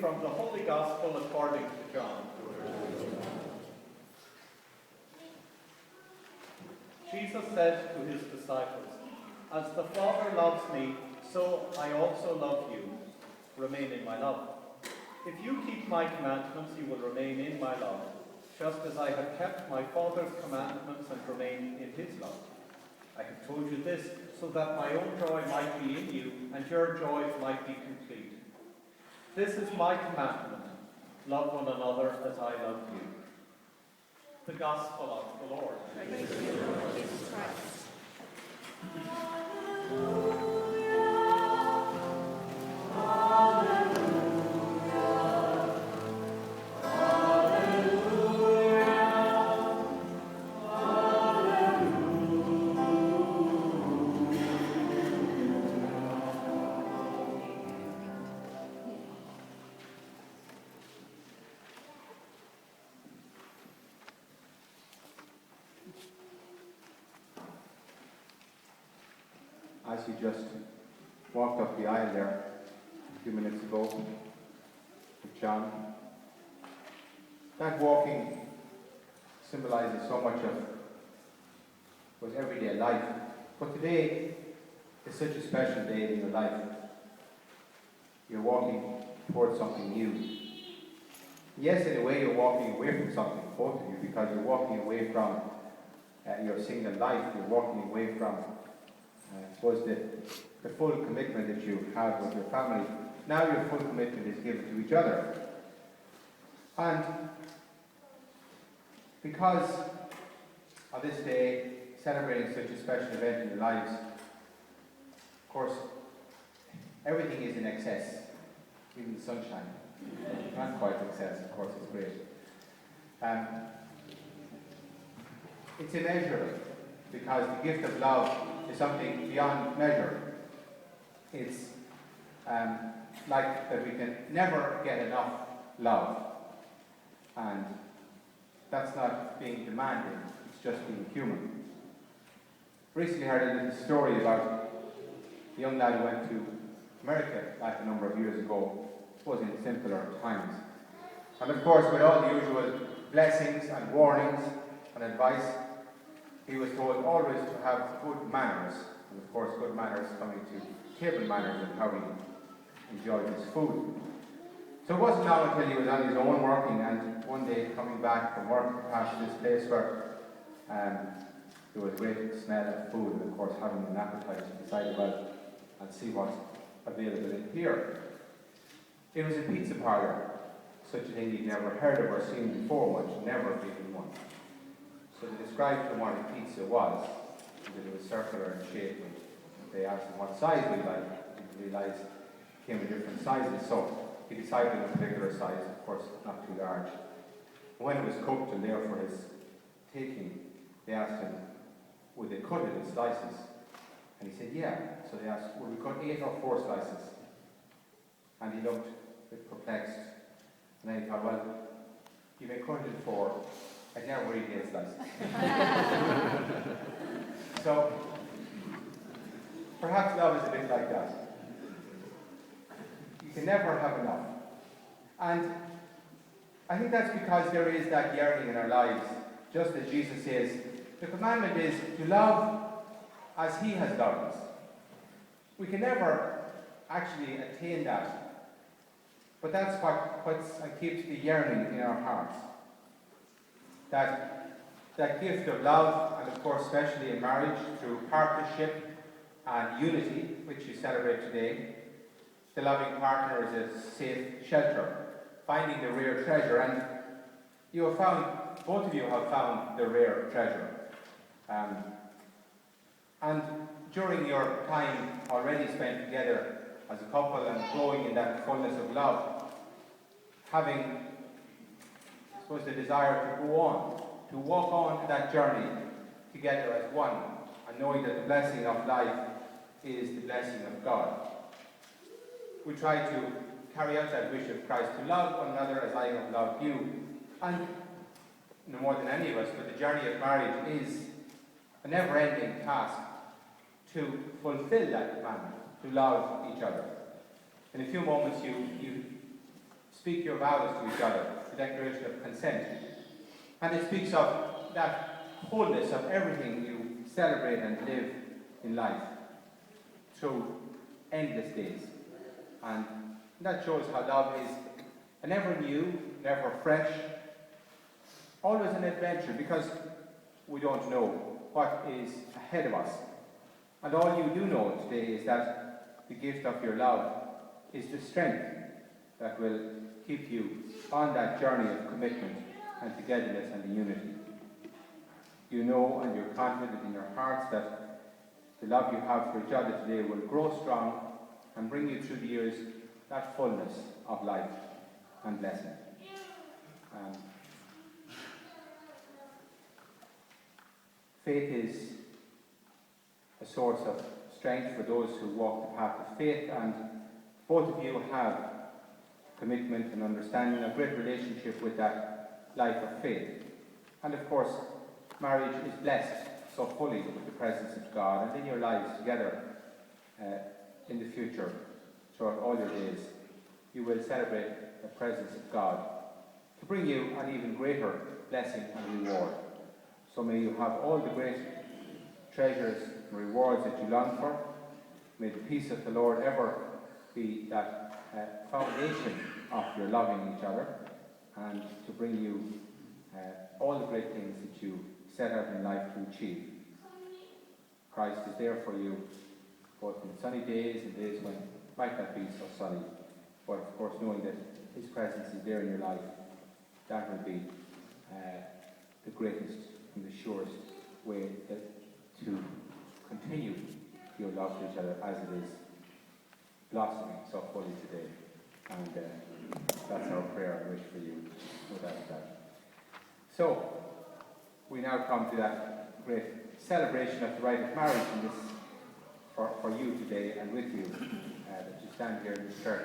from the Holy Gospel according to John. Jesus said to his disciples, "As the Father loves me, so I also love you. Remain in my love. If you keep my commandments, you will remain in my love, just as I have kept my Father's commandments and remain in his love. I have told you this so that my own joy might be in you and your joy might be complete. This is my commandment: love one another as I love you." The Gospel of the Lord. Praise to you, Lord Jesus Christ. As you just walked up the aisle there a few minutes ago with John, that walking symbolizes so much of everyday life. But today is such a special day in your life. You're walking towards something new. Yes, in a way, you're walking away from something, both of you, because you're walking away from your single life. You're walking away from I suppose the full commitment that you have with your family. Now your full commitment is given to each other. And because of this day, celebrating such a special event in your lives, of course, everything is in excess, even the sunshine. Not quite excess, of course, it's great. It's immeasurable, because the gift of love is something beyond measure. It's like that we can never get enough love. And that's not being demanding, it's just being human. Recently heard a little story about a young lad who went to America back a number of years ago, I suppose in simpler times. And of course, with all the usual blessings and warnings and advice, he was told always to have good manners, and of course good manners coming to table manners and how he enjoyed his food. So it wasn't long until he was on his own working, and one day coming back from work past this place where there was a great smell of food, and of course having an appetite, he decided, well, I'll see what's available in here. It was a pizza parlour, such a thing he'd never heard of or seen before much, never been one. So they described to him what a pizza was, and that it was circular in shape, and they asked him what size we'd like, and he realised it came in different sizes, so he decided on a particular size, of course not too large. When it was cooked and there for his taking, they asked him, would they cut it in slices? And he said, yeah. So they asked, would we cut 8 or 4 slices? And he looked a bit perplexed, and then he thought, well, you may cut it in 4, I'd never eat 8 slices. So, perhaps love is a bit like that. You can never have enough. And I think that's because there is that yearning in our lives, just as Jesus says, the commandment is to love as he has loved us. We can never actually attain that, but that's what keeps the yearning in our hearts. That gift of love, and of course especially in marriage, through partnership and unity, which you celebrate today. The loving partner is a safe shelter, finding the rare treasure, and you have found, both of you have found the rare treasure. And during your time already spent together as a couple and growing in that fullness of love, having, I suppose, the desire to go on, to walk on that journey together as one, and knowing that the blessing of life is the blessing of God. We try to carry out that wish of Christ, to love one another as I have loved you. And no more than any of us, but the journey of marriage is a never-ending task to fulfill that commandment, to love each other. In a few moments you speak your vows to each other, the declaration of consent. And it speaks of that wholeness of everything you celebrate and live in life through endless days. And that shows how love is an ever new, never fresh, always an adventure, because we don't know what is ahead of us. And all you do know today is that the gift of your love is the strength that will keep you on that journey of commitment and togetherness and unity. You know and you're confident in your hearts that the love you have for each other today will grow strong and bring you through the years that fullness of life and blessing. Faith is a source of strength for those who walk the path of faith, and both of you have commitment and understanding, a great relationship with that life of faith. And of course, marriage is blessed so fully with the presence of God, and in your lives together in the future, throughout all your days, you will celebrate the presence of God to bring you an even greater blessing and reward. So may you have all the great treasures and rewards that you long for. May the peace of the Lord ever be that foundation of your loving each other, and to bring you all the great things that you set out in life to achieve. Christ is there for you, both in sunny days and days when it might not be so sunny. But of course, knowing that His presence is there in your life, that will be the greatest and the surest way to continue your love for each other as it is blossoming so fully today. And that's our prayer and wish for you, without doubt. So, we now come to that great celebration of the rite of marriage in this, for you today and with you, that you stand here in the church.